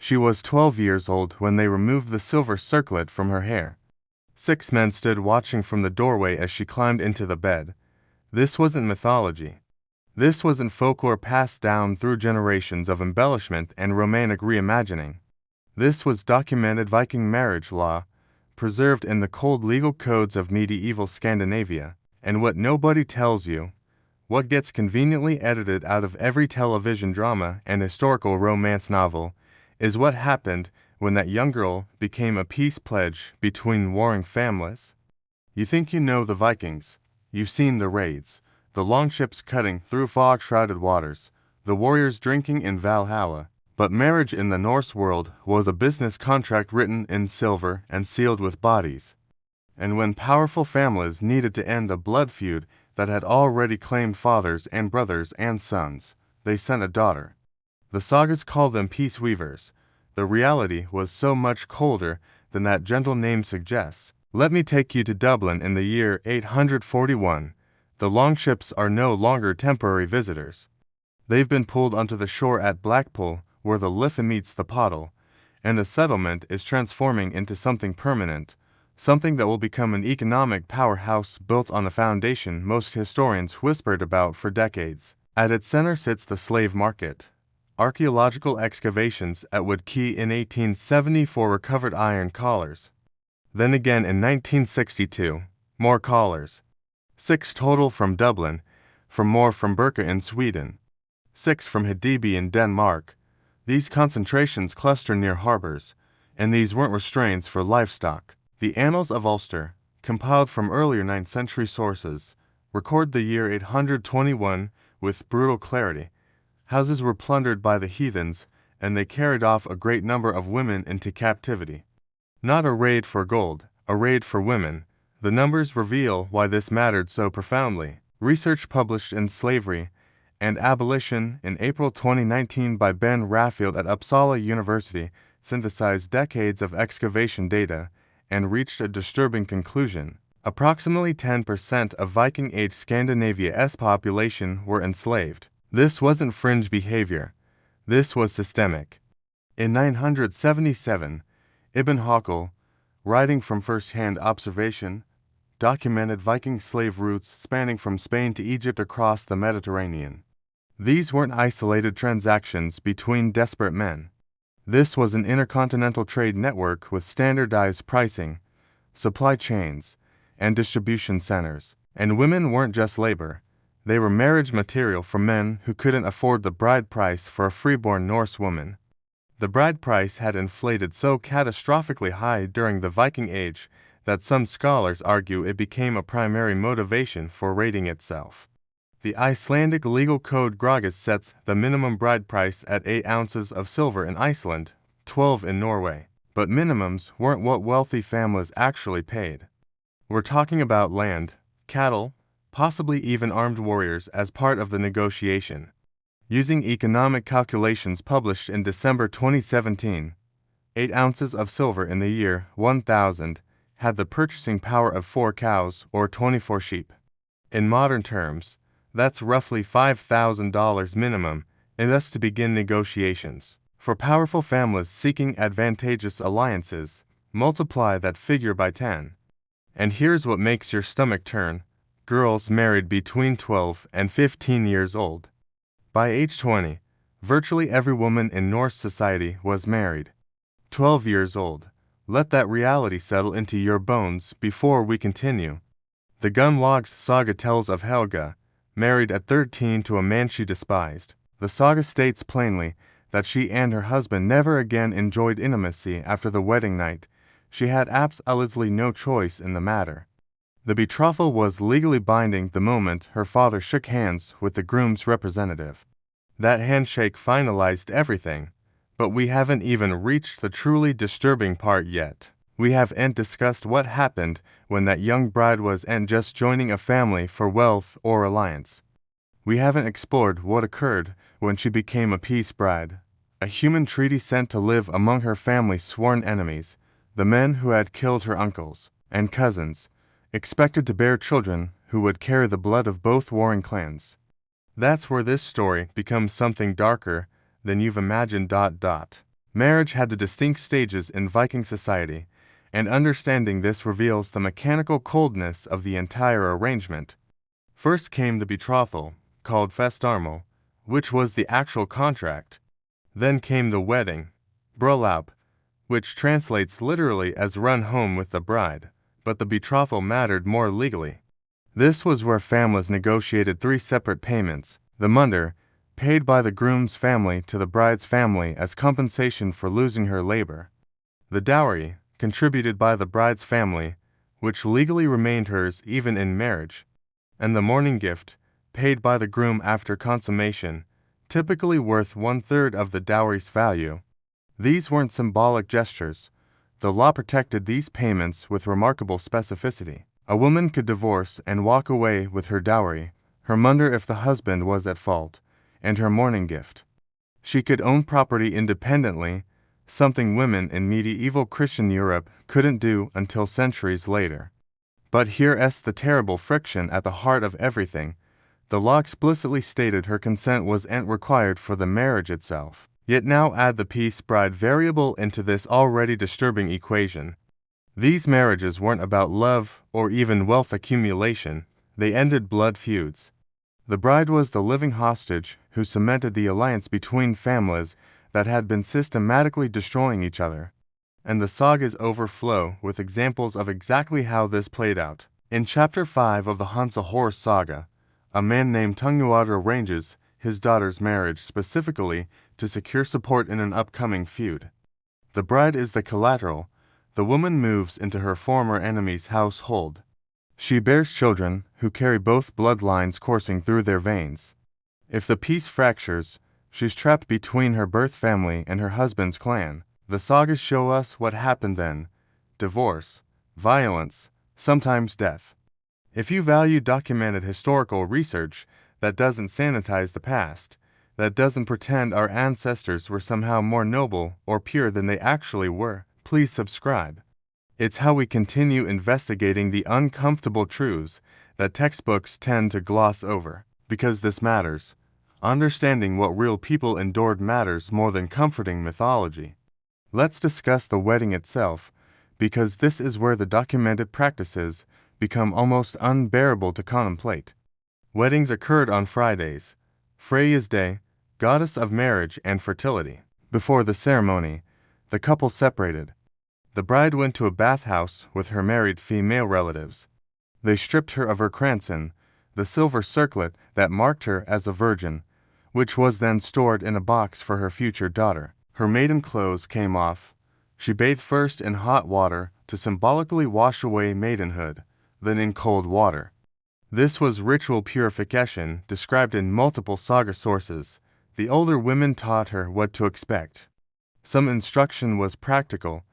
She was 12 years old when they removed the silver circlet from her hair. 6 men stood watching from the doorway as she climbed into the bed. This wasn't mythology. This wasn't folklore passed down through generations of embellishment and romantic reimagining. This was documented Viking marriage law, preserved in the cold legal codes of medieval Scandinavia. And what nobody tells you, what gets conveniently edited out of every television drama and historical romance novel, is what happened when that young girl became a peace pledge between warring families. You think you know the Vikings. You've seen the raids, the longships cutting through fog-shrouded waters, the warriors drinking in Valhalla. But marriage in the Norse world was a business contract written in silver and sealed with bodies. And when powerful families needed to end a blood feud that had already claimed fathers and brothers and sons, they sent a daughter. The sagas called them peace weavers. The reality was so much colder than that gentle name suggests. Let me take you to Dublin in the year 841. The longships are no longer temporary visitors. They've been pulled onto the shore at Blackpool, where the Liffey meets the Pottle, and the settlement is transforming into something permanent, something that will become an economic powerhouse built on a foundation most historians whispered about for decades. At its center sits the slave market. Archaeological excavations at Wood Quay in 1874 recovered iron collars. Then again in 1962, more collars. 6 total from Dublin, more from Birka in Sweden. 6 from Hedeby in Denmark. These concentrations cluster near harbors, and these weren't restraints for livestock. The Annals of Ulster, compiled from earlier 9th century sources, record the year 821 with brutal clarity. Houses were plundered by the heathens, and they carried off a great number of women into captivity. Not a raid for gold, a raid for women. The numbers reveal why this mattered so profoundly. Research published in Slavery and Abolition in April 2019 by Ben Raffield at Uppsala University synthesized decades of excavation data and reached a disturbing conclusion. Approximately 10% of Viking Age Scandinavia's population were enslaved. This wasn't fringe behavior. This was systemic. In 977, Ibn Hakel, writing from first-hand observation, documented Viking slave routes spanning from Spain to Egypt across the Mediterranean. These weren't isolated transactions between desperate men. This was an intercontinental trade network with standardized pricing, supply chains, and distribution centers. And women weren't just labor. They were marriage material for men who couldn't afford the bride price for a freeborn Norse woman. The bride price had inflated so catastrophically high during the Viking Age that some scholars argue it became a primary motivation for raiding itself. The Icelandic legal code Gragas sets the minimum bride price at 8 ounces of silver in Iceland, 12 in Norway. But minimums weren't what wealthy families actually paid. We're talking about land, cattle, possibly even armed warriors as part of the negotiation. Using economic calculations published in December 2017, 8 ounces of silver in the year 1000 had the purchasing power of 4 cows or 24 sheep. In modern terms, that's roughly $5,000 minimum, and thus to begin negotiations. For powerful families seeking advantageous alliances, multiply that figure by 10. And here's what makes your stomach turn. Girls married between 12 and 15 years old. By age 20, virtually every woman in Norse society was married. 12 years old. Let that reality settle into your bones before we continue. The Gunnlaugs saga tells of Helga, married at 13 to a man she despised. The saga states plainly that she and her husband never again enjoyed intimacy after the wedding night. She had absolutely no choice in the matter. The betrothal was legally binding the moment her father shook hands with the groom's representative. That handshake finalized everything, but we haven't even reached the truly disturbing part yet. We haven't discussed what happened when that young bride wasn't just joining a family for wealth or alliance. We haven't explored what occurred when she became a peace bride, a human treaty sent to live among her family's sworn enemies, the men who had killed her uncles and cousins, expected to bear children who would carry the blood of both warring clans. That's where this story becomes something darker than you've imagined. Marriage had the distinct stages in Viking society, and understanding this reveals the mechanical coldness of the entire arrangement. First came the betrothal, called festarmal, which was the actual contract. Then came the wedding, bryllup, which translates literally as run home with the bride, but the betrothal mattered more legally. This was where families negotiated three separate payments: the munder, paid by the groom's family to the bride's family as compensation for losing her labor; the dowry, contributed by the bride's family, which legally remained hers even in marriage; and the mourning gift, paid by the groom after consummation, typically worth 1/3 of the dowry's value. These weren't symbolic gestures. The law protected these payments with remarkable specificity. A woman could divorce and walk away with her dowry, her munder if the husband was at fault, and her mourning gift. She could own property independently, something women in medieval Christian Europe couldn't do until centuries later. But here's the terrible friction at the heart of everything. The law explicitly stated her consent wasn't required for the marriage itself. Yet now add the peace bride variable into this already disturbing equation. These marriages weren't about love or even wealth accumulation, they ended blood feuds. The bride was the living hostage who cemented the alliance between families that had been systematically destroying each other. And the sagas overflow with examples of exactly how this played out. In Chapter 5 of the Hansa Horse saga, a man named Tungnuad arranges his daughter's marriage specifically to secure support in an upcoming feud. The bride is the collateral. The woman moves into her former enemy's household. She bears children who carry both bloodlines coursing through their veins. If the peace fractures, she's trapped between her birth family and her husband's clan. The sagas show us what happened then: divorce, violence, sometimes death. If you value documented historical research that doesn't sanitize the past, that doesn't pretend our ancestors were somehow more noble or pure than they actually were, please subscribe. It's how we continue investigating the uncomfortable truths that textbooks tend to gloss over. Because this matters. Understanding what real people endured matters more than comforting mythology. Let's discuss the wedding itself, because this is where the documented practices become almost unbearable to contemplate. Weddings occurred on Fridays, Freya's day, goddess of marriage and fertility. Before the ceremony, the couple separated. The bride went to a bathhouse with her married female relatives. They stripped her of her kransen, the silver circlet that marked her as a virgin, which was then stored in a box for her future daughter. Her maiden clothes came off. She bathed first in hot water to symbolically wash away maidenhood, then in cold water. This was ritual purification described in multiple saga sources. The older women taught her what to expect. Some instruction was practical: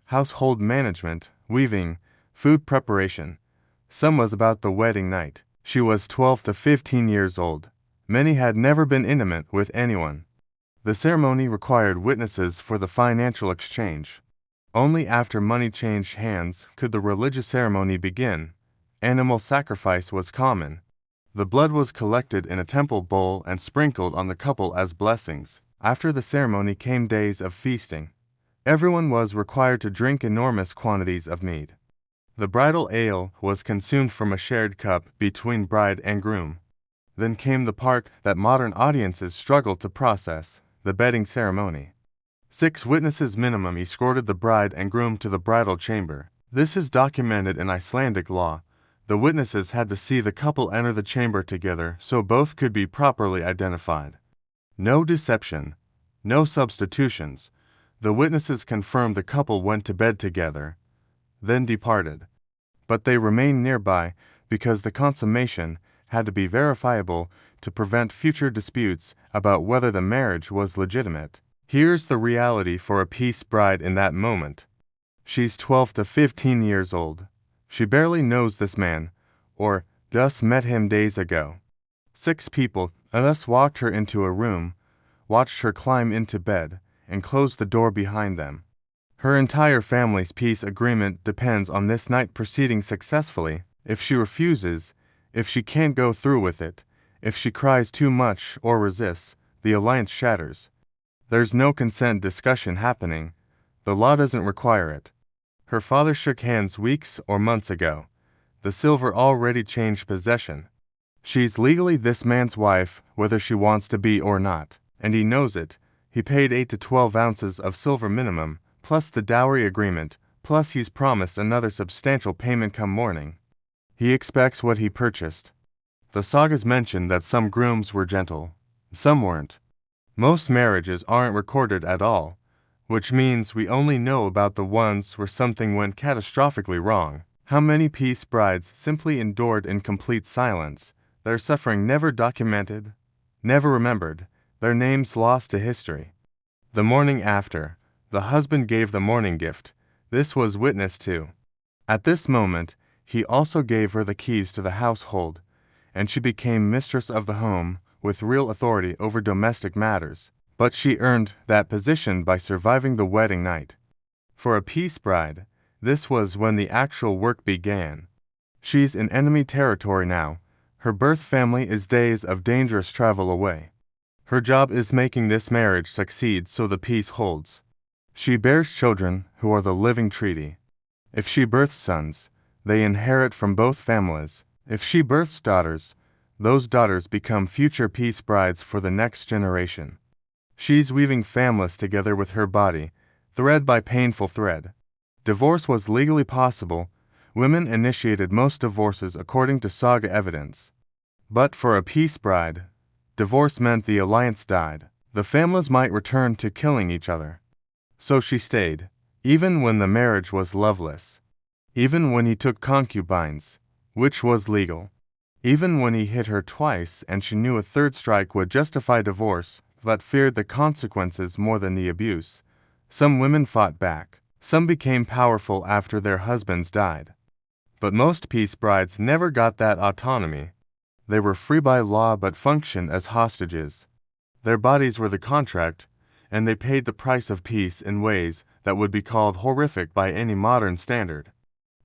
household management, weaving, food preparation. Some was about the wedding night. She was 12 to 15 years old. Many had never been intimate with anyone. The ceremony required witnesses for the financial exchange. Only after money changed hands could the religious ceremony begin. Animal sacrifice was common. The blood was collected in a temple bowl and sprinkled on the couple as blessings. After the ceremony came days of feasting. Everyone was required to drink enormous quantities of mead. The bridal ale was consumed from a shared cup between bride and groom. Then came the part that modern audiences struggle to process: the bedding ceremony. 6 witnesses minimum escorted the bride and groom to the bridal chamber. This is documented in Icelandic law. The witnesses had to see the couple enter the chamber together so both could be properly identified. No deception, no substitutions. The witnesses confirmed the couple went to bed together, then departed. But they remained nearby because the consummation had to be verifiable to prevent future disputes about whether the marriage was legitimate. Here's the reality for a peace bride in that moment. She's 12 to 15 years old. She barely knows this man, or just met him days ago. 6 people thus walked her into a room, watched her climb into bed, and closed the door behind them. Her entire family's peace agreement depends on this night proceeding successfully. If she refuses, if she can't go through with it, if she cries too much or resists, the alliance shatters. There's no consent discussion happening. The law doesn't require it. Her father shook hands weeks or months ago. The silver already changed possession. She's legally this man's wife, whether she wants to be or not, and he knows it. He paid 8 to 12 ounces of silver minimum, plus the dowry agreement, plus he's promised another substantial payment come morning. He expects what he purchased. The sagas mention that some grooms were gentle, some weren't. Most marriages aren't recorded at all, which means we only know about the ones where something went catastrophically wrong. How many peace brides simply endured in complete silence, their suffering never documented, never remembered, their names lost to history. The morning after, the husband gave the morning gift. This was witnessed to. At this moment, he also gave her the keys to the household, and she became mistress of the home, with real authority over domestic matters. But she earned that position by surviving the wedding night. For a peace bride, this was when the actual work began. She's in enemy territory now. Her birth family is days of dangerous travel away. Her job is making this marriage succeed so the peace holds. She bears children who are the living treaty. If she births sons, they inherit from both families. If she births daughters, those daughters become future peace brides for the next generation. She's weaving families together with her body, thread by painful thread. Divorce was legally possible. Women initiated most divorces according to saga evidence. But for a peace bride, divorce meant the alliance died. The families might return to killing each other. So she stayed, even when the marriage was loveless. Even when he took concubines, which was legal. Even when he hit her twice and she knew a third strike would justify divorce, but feared the consequences more than the abuse. Some women fought back. Some became powerful after their husbands died. But most peace brides never got that autonomy. They were free by law but functioned as hostages. Their bodies were the contract, and they paid the price of peace in ways that would be called horrific by any modern standard.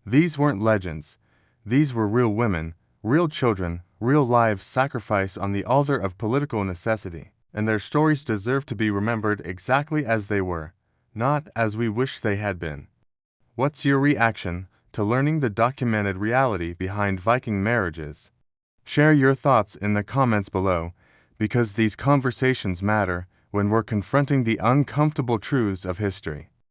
These weren't legends. These were real women, real children, real lives sacrificed on the altar of political necessity, and their stories deserve to be remembered exactly as they were, not as we wish they had been. What's your reaction to learning the documented reality behind Viking marriages? Share your thoughts in the comments below, because these conversations matter when we're confronting the uncomfortable truths of history.